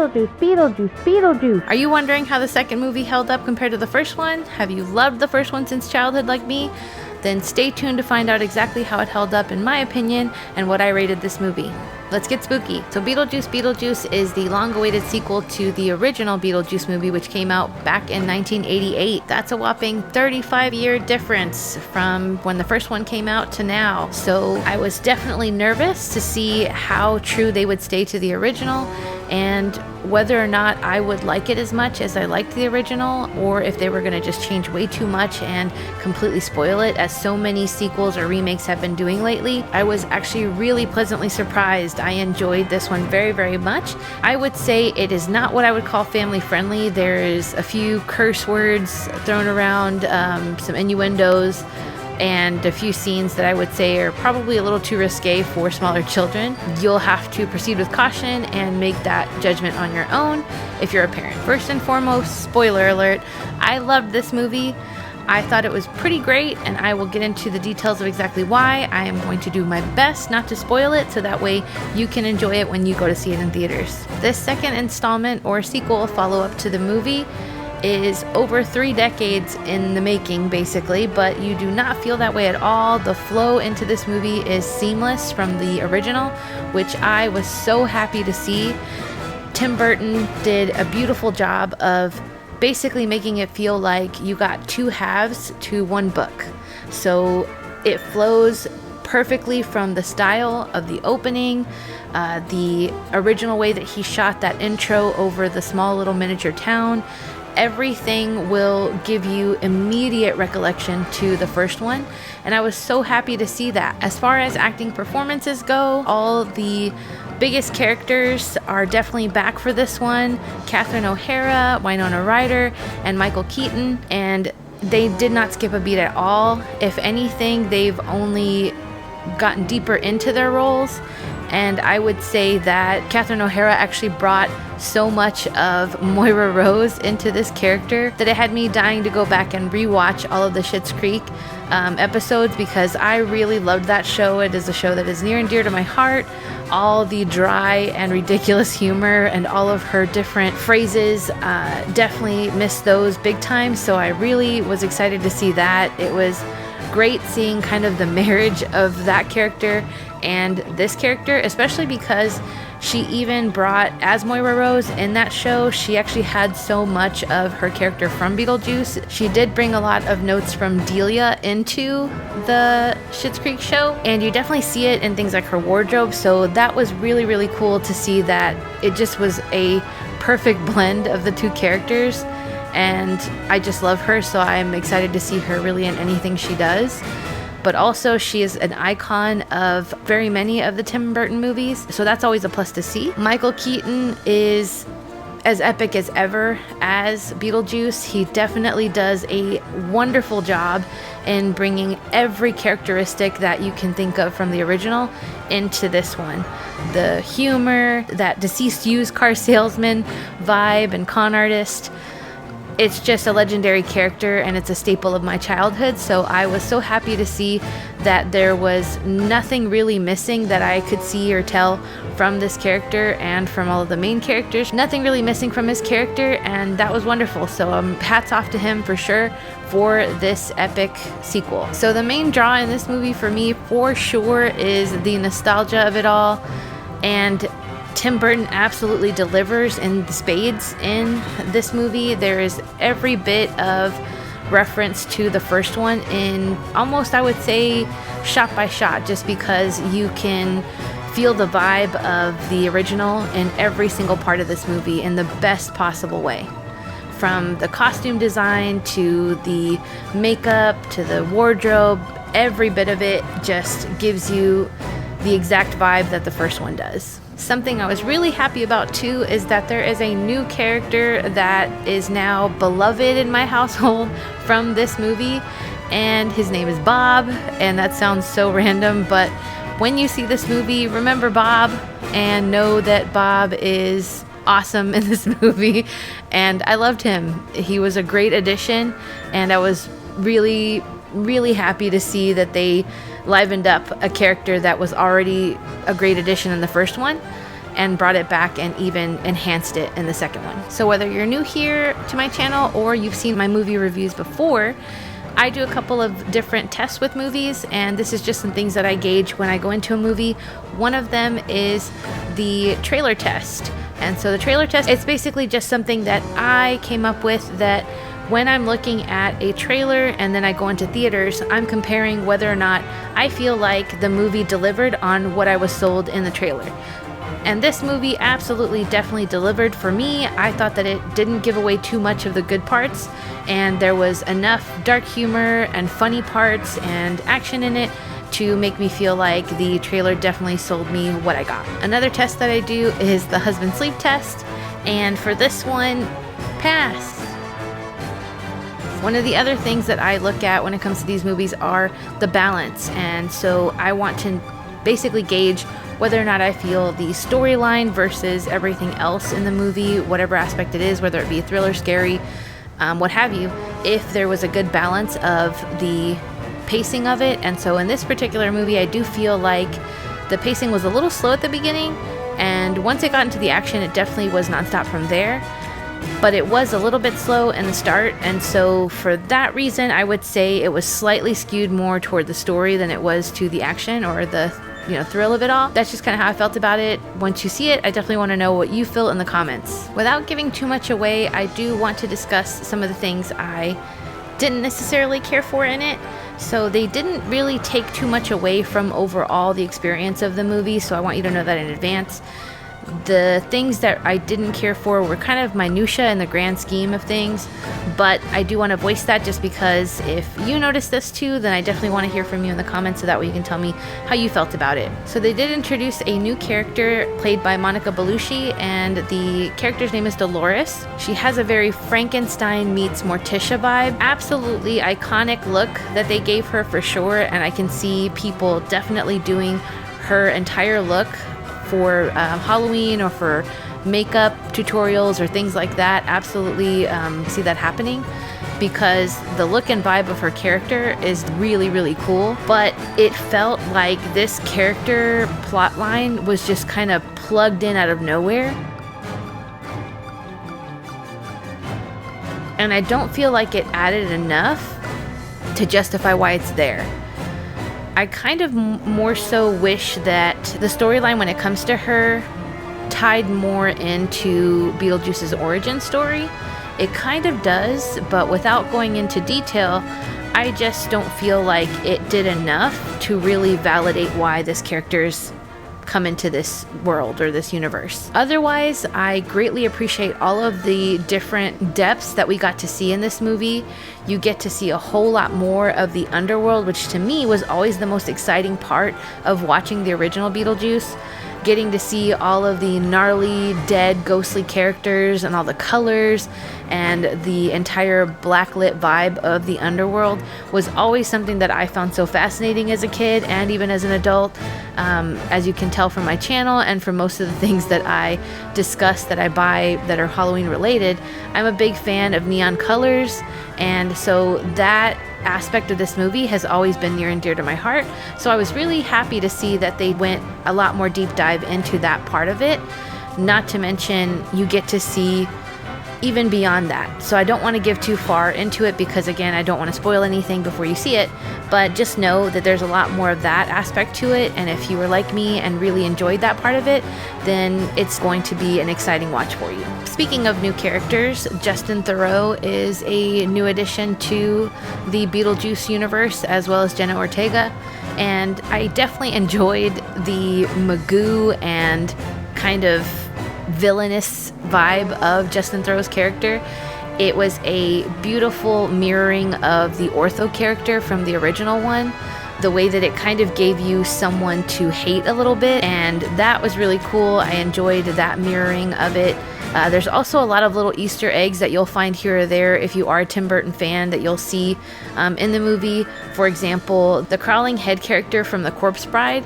Beetlejuice, Beetlejuice, Beetlejuice. Are you wondering how the second movie held up compared to the first one? Have you loved the first one since childhood like me? Then stay tuned to find out exactly how it held up in my opinion and what I rated this movie. Let's get spooky. So Beetlejuice is the long-awaited sequel to the original Beetlejuice movie, which came out back in 1988. That's a whopping 35-year difference from when the first one came out to now. So I was definitely nervous to see how true they would stay to the original and whether or not I would like it as much as I liked the original, or if they were going to just change way too much and completely spoil it, as so many sequels or remakes have been doing lately. I was actually really pleasantly surprised. I enjoyed this one very, very much. I would say it is not what I would call family friendly. There's a few curse words thrown around, some innuendos, and a few scenes that I would say are probably a little too risque for smaller children. You'll have to proceed with caution and make that judgment on your own if you're a parent. First and foremost, spoiler alert, I loved this movie. I thought it was pretty great, and I will get into the details of exactly why. I am going to do my best not to spoil it, so that way you can enjoy it when you go to see it in theaters. This second installment or sequel follow-up to the movie is over 3 decades in the making, basically, but you do not feel that way at all. The flow into this movie is seamless from the original, which I was so happy to see. Tim Burton did a beautiful job of basically making it feel like you got 2 halves to one book. So it flows perfectly from the style of the opening, the original way that he shot that intro over the small little miniature town. Everything will give you immediate recollection to the first one, and I was so happy to see that. As far as acting performances go, all the biggest characters are definitely back for this one. Catherine O'Hara, Winona Ryder, and Michael Keaton, and they did not skip a beat at all. If anything, they've only gotten deeper into their roles, and I would say that Catherine O'Hara actually brought so much of Moira Rose into this character that it had me dying to go back and rewatch all of the Schitt's Creek episodes, because I really loved that show. It is a show that is near and dear to my heart. All the dry and ridiculous humor and all of her different phrases, definitely missed those big time, so I really was excited to see that. It was great seeing kind of the marriage of that character and this character, especially because she even brought, as Moira Rose in that show, she actually had so much of her character from Beetlejuice. She did bring a lot of notes from Delia into the Schitt's Creek show, and you definitely see it in things like her wardrobe, so that was really, really cool to see that it just was a perfect blend of the two characters. And I just love her, so I'm excited to see her really in anything she does. But also, she is an icon of very many of the Tim Burton movies, so that's always a plus to see. Michael Keaton is as epic as ever as Beetlejuice. He definitely does a wonderful job in bringing every characteristic that you can think of from the original into this one. The humor, that deceased used car salesman vibe and con artist. It's just a legendary character, and it's a staple of my childhood, so I was so happy to see that there was nothing really missing that I could see or tell from this character and from all of the main characters. Nothing really missing from his character, and that was wonderful, so hats off to him for sure for this epic sequel. So the main draw in this movie for me for sure is the nostalgia of it all, and Tim Burton absolutely delivers in spades in this movie. There is every bit of reference to the first one in almost, I would say, shot by shot, just because you can feel the vibe of the original in every single part of this movie in the best possible way. From the costume design to the makeup to the wardrobe, every bit of it just gives you the exact vibe that the first one does. Something I was really happy about too is that there is a new character that is now beloved in my household from this movie, and his name is Bob, and that sounds so random, but when you see this movie, remember Bob and know that Bob is awesome in this movie, and I loved him. He was a great addition, and I was really, really happy to see that they livened up a character that was already a great addition in the first one. and brought it back and even enhanced it in the second one. So whether you're new here to my channel or you've seen my movie reviews before, I do a couple of different tests with movies, and this is just some things that I gauge when I go into a movie. One of them is the trailer test. And so the trailer test, it's basically just something that I came up with, that when I'm looking at a trailer and then I go into theaters, I'm comparing whether or not I feel like the movie delivered on what I was sold in the trailer. And this movie absolutely definitely delivered for me. I thought that it didn't give away too much of the good parts, and there was enough dark humor and funny parts and action in it to make me feel like the trailer definitely sold me what I got. Another test that I do is the husband sleep test, and for this one, pass. One of the other things that I look at when it comes to these movies are the balance, and so I want to basically gauge whether or not I feel the storyline versus everything else in the movie, whatever aspect it is, whether it be a thriller, scary, what have you, if there was a good balance of the pacing of it. And so in this particular movie, I do feel like the pacing was a little slow at the beginning, and once it got into the action, it definitely was nonstop from there. But it was a little bit slow in the start, and so for that reason, I would say it was slightly skewed more toward the story than it was to the action or the thrill of it all. That's just kind of how I felt about it. Once you see it, I definitely want to know what you feel in the comments. Without giving too much away, I do want to discuss some of the things I didn't necessarily care for in it. So they didn't really take too much away from overall the experience of the movie, so I want you to know that in advance. The things that I didn't care for were kind of minutia in the grand scheme of things, but I do want to voice that just because if you notice this too, then I definitely want to hear from you in the comments, so that way you can tell me how you felt about it. So they did introduce a new character played by Monica Bellucci, and the character's name is Dolores. She has a very Frankenstein meets Morticia vibe. Absolutely iconic look that they gave her for sure, and I can see people definitely doing her entire look for Halloween or for makeup tutorials or things like that. Absolutely see that happening, because the look and vibe of her character is really, really cool. But it felt like this character plotline was just kind of plugged in out of nowhere, and I don't feel like it added enough to justify why it's there. I kind of more so wish that the storyline when it comes to her tied more into Beetlejuice's origin story. It kind of does, but without going into detail, I just don't feel like it did enough to really validate why this character's come into this world or this universe. Otherwise, I greatly appreciate all of the different depths that we got to see in this movie. You get to see a whole lot more of the underworld, which to me was always the most exciting part of watching the original Beetlejuice. Getting to see all of the gnarly, dead, ghostly characters and all the colors and the entire blacklit vibe of the underworld was always something that I found so fascinating as a kid and even as an adult. As you can tell from my channel and from most of the things that I discuss that I buy that are Halloween related, I'm a big fan of neon colors, and so that aspect of this movie has always been near and dear to my heart. So I was really happy to see that they went a lot more deep dive into that part of it. Not to mention, you get to see even beyond that. So I don't want to give too far into it because, again, I don't want to spoil anything before you see it, but just know that there's a lot more of that aspect to it, and if you were like me and really enjoyed that part of it, then it's going to be an exciting watch for you. Speaking of new characters, Justin Theroux is a new addition to the Beetlejuice universe, as well as Jenna Ortega, and I definitely enjoyed the Magoo and kind of villainous vibe of Justin Theroux's character. It was a beautiful mirroring of the Ortho character from the original one, the way that it kind of gave you someone to hate a little bit, and that was really cool. I enjoyed that mirroring of it. There's also a lot of little Easter eggs that you'll find here or there if you are a Tim Burton fan that you'll see in the movie. For example, the crawling head character from The Corpse Bride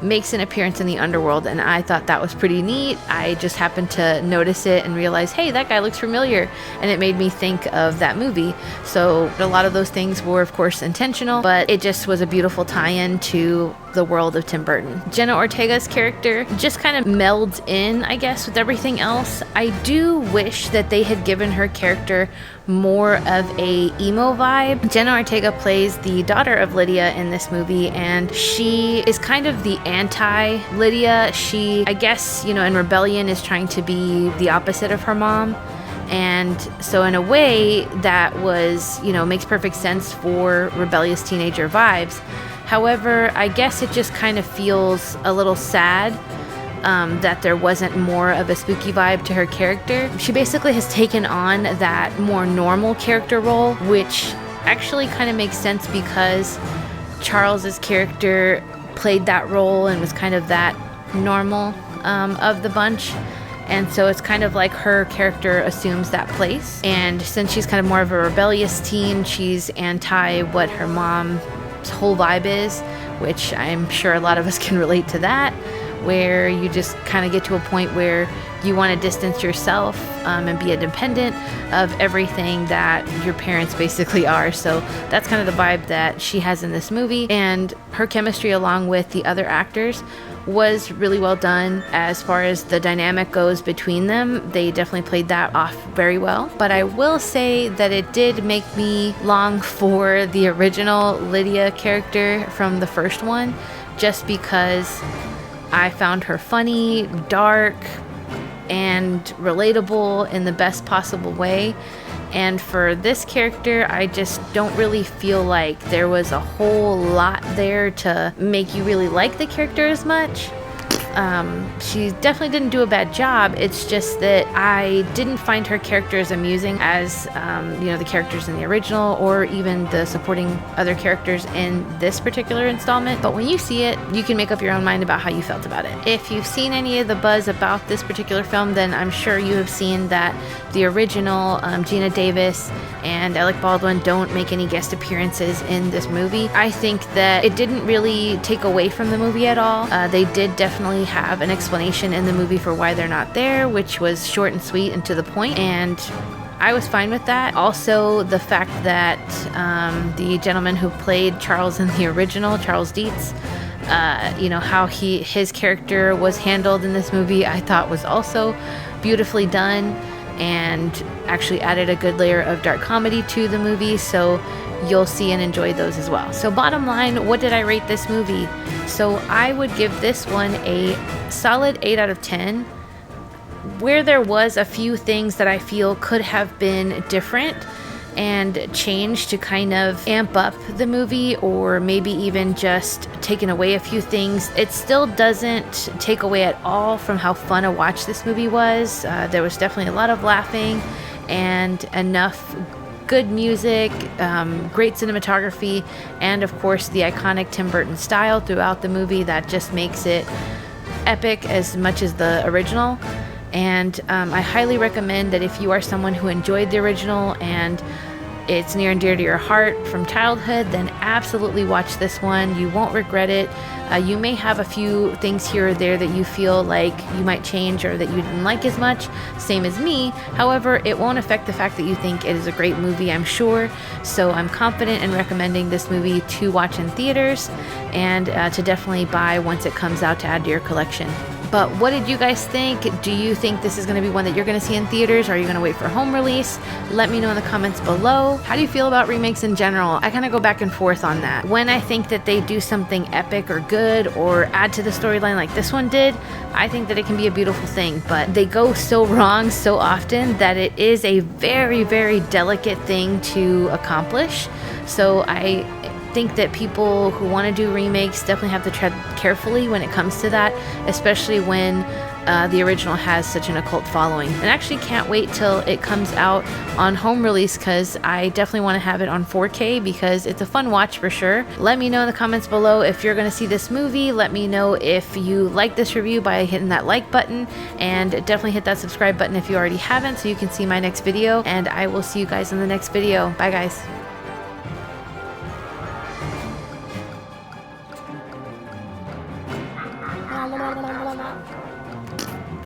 makes an appearance in the underworld, and I thought that was pretty neat. I just happened to notice it and realize, hey, that guy looks familiar, and it made me think of that movie. So a lot of those things were, of course, intentional, but it just was a beautiful tie-in to the world of Tim Burton. Jenna Ortega's character just kind of melds in, I guess, with everything else. I do wish that they had given her character more of a emo vibe. Jenna Ortega plays the daughter of Lydia in this movie, and she is kind of the anti-Lydia. She, I guess, in rebellion is trying to be the opposite of her mom. And so in a way that was, makes perfect sense for rebellious teenager vibes. However, I guess it just kind of feels a little sad that there wasn't more of a spooky vibe to her character. She basically has taken on that more normal character role, which actually kind of makes sense because Charles's character played that role and was kind of that normal of the bunch. And so it's kind of like her character assumes that place. And since she's kind of more of a rebellious teen, she's anti what her mom's whole vibe is, which I'm sure a lot of us can relate to that, where you just kind of get to a point where you want to distance yourself and be independent of everything that your parents basically are. So that's kind of the vibe that she has in this movie. And her chemistry along with the other actors was really well done as far as the dynamic goes between them. They definitely played that off very well. But I will say that it did make me long for the original Lydia character from the first one, just because I found her funny, dark, and relatable in the best possible way. And for this character, I just don't really feel like there was a whole lot there to make you really like the character as much. She definitely didn't do a bad job. It's just that I didn't find her character as amusing as, the characters in the original or even the supporting other characters in this particular installment. But when you see it, you can make up your own mind about how you felt about it. If you've seen any of the buzz about this particular film, then I'm sure you have seen that the original Gina Davis and Alec Baldwin don't make any guest appearances in this movie. I think that it didn't really take away from the movie at all. They did definitely have an explanation in the movie for why they're not there, which was short and sweet and to the point, and I was fine with that. Also, the fact that the gentleman who played Charles in the original, Charles Dietz, how his character was handled in this movie, I thought was also beautifully done and actually added a good layer of dark comedy to the movie, so you'll see and enjoy those as well. So bottom line, what did I rate this movie? So I would give this one a solid 8 out of 10. Where there was a few things that I feel could have been different and changed to kind of amp up the movie, or maybe even just taken away a few things, it still doesn't take away at all from how fun a watch this movie was. There was definitely a lot of laughing and enough good music, great cinematography, and of course the iconic Tim Burton style throughout the movie that just makes it epic as much as the original. And I highly recommend that if you are someone who enjoyed the original and it's near and dear to your heart from childhood, then absolutely watch this one. You won't regret it. You may have a few things here or there that you feel like you might change or that you didn't like as much, same as me. However, it won't affect the fact that you think it is a great movie, I'm sure. So I'm confident in recommending this movie to watch in theaters and to definitely buy once it comes out to add to your collection. But what did you guys think? Do you think this is going to be one that you're going to see in theaters? Or are you going to wait for home release? Let me know in the comments below. How do you feel about remakes in general? I kind of go back and forth on that. When I think that they do something epic or good or add to the storyline like this one did, I think that it can be a beautiful thing. But they go so wrong so often that it is a very, very delicate thing to accomplish. So I think that people who want to do remakes definitely have to tread carefully when it comes to that, especially when the original has such an occult following. And actually can't wait till it comes out on home release, because I definitely want to have it on 4K because it's a fun watch for sure. Let me know in the comments below if you're going to see this movie. Let me know if you like this review by hitting that like button, and definitely hit that subscribe button if you already haven't so you can see my next video, and I will see you guys in the next video. Bye guys.